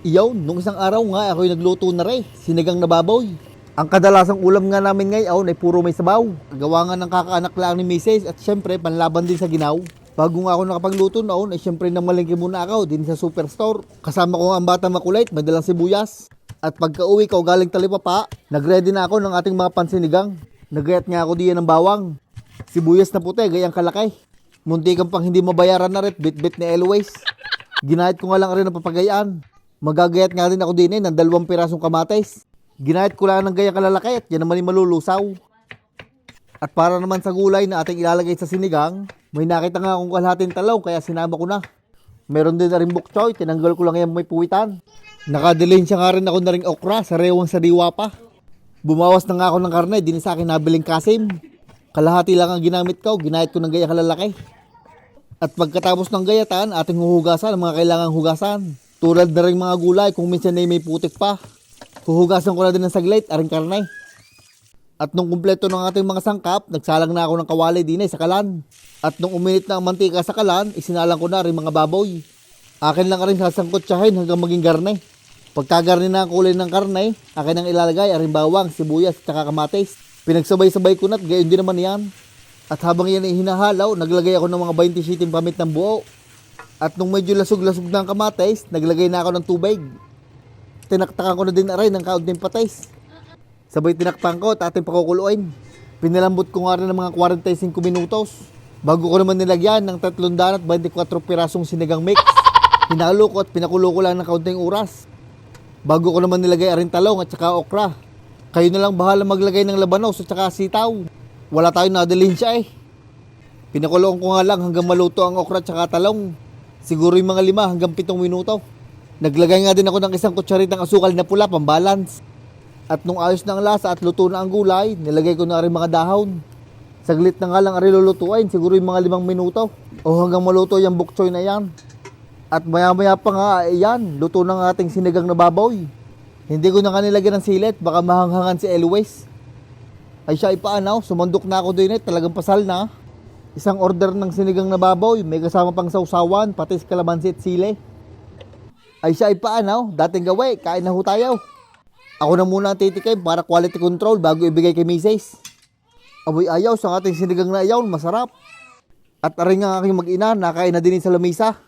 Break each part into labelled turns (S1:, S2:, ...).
S1: Iyaw, nung isang araw nga ako'y nagluto na rin, sinigang na baboy. Ang kadalasang ulam nga namin ngayon ay puro may sabaw. Gawa nga ng kakaanak lang ni Mrs. at syempre panlaban din sa ginaw. Bago nga ako nakapagluto noon ay syempre namalengke muna ako din sa superstore. Kasama ko nga ang bata makulit, may dalang sibuyas. At pagka uwi ko galing Talipapa, nagready na ako ng ating mga pansinigang. Nagayat nga ako diyan ng bawang. Sibuyas na puti, gayang kalaki. Munti kang pang hindi mabayaran na rin, bit-bit ni Eloise. Ginahit ko nga lang rin ang papagayaan. Magagayat nga rin ako din ng 2 pirasong kamatis. Ginahit ko lang ng gayang kalalaki at yan naman yung malulusaw. At para naman sa gulay na ating ilalagay sa sinigang, may nakita nga akong kalahating talong kaya sinama ko na. Meron din na rin bok choy, tinanggal ko lang yan may puwitan. Nakadilhin siya nga rin ako na rin okra, sarewang sariwa pa. Bumawas na nga ako ng karne, din sa akin nabiling kasim. Kalahati lang ang ginamit ko, ginahit ko ng gayang kalalaki. At pagkatapos ng gayatan, ating huhugasan ang mga kailangang hugasan. Tulad na rin mga gulay kung minsan ay may putik pa. Huhugasan ko na din ng saglit, aring karne. At nung kumpleto ng ating mga sangkap, nagsalang na ako ng kawali din sa kalan. At nung uminit na ang mantika sa kalan, isinalang ko na rin mga baboy. Akin lang rin sasangkotsahin hanggang maging garne. Pagkagarne na ang kulay ng karne, akin ang ilalagay aring bawang, sibuyas at kamatis. Pinagsabay-sabay ko na at gayon din naman yan. At habang yan ay hinahalaw, naglagay ako ng mga 20 sheeting pamit ng buo. At nung medyo lasog-lasog na ang kamatis, naglagay na ako ng tubig. Tinaktakan ko na din aray ng kaunting patis. Sabay tinakpan ko at ating pakukuluin. Pinalambot ko nga rin ng mga 45 minutos. Bago ko naman nilagyan ng 324 pirasong sinigang mix. Hinalo ko at pinakulo ko lang ng kaunting oras. Bago ko naman nilagay aring talong at saka okra. Kayo na lang bahala maglagay ng labanos at saka sitaw. Wala tayong nadalhin siya eh. Pinakuloan ko nga lang hanggang maluto ang okra at saka talong. Siguro yung mga 5 hanggang 7 minuto. Naglagay nga din ako ng 1 kutsaritang asukal na pula pambalance. At nung ayos na ang lasa at luto na ang gulay, nilagay ko na rin mga dahon. Saglit na nga lang ari lulutuin, siguro yung mga 5 minuto. O hanggang maluto yung bok choy na yan. At maya maya pa nga, ayan, luto na ng ating sinigang na baboy. Hindi ko na kanilagyan ng silet, baka mahanghangan si Eloise. Ay siya ipaanaw, sumandok na ako din talagang pasal na. Isang order ng sinigang na baboy, may kasama pang sausawan, patis, kalamansi at sile. Ay siya ipaanaw, dating gawi, kain na ho tayo. Ako na muna ang titikim para quality control bago ibigay kay Mrs. Aboy ayaw sa ating sinigang na ayaw, masarap. At aring ang aking mag-ina, nakain na din sa lamisa.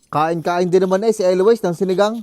S1: Kain-kain din naman si Eloise ng sinigang.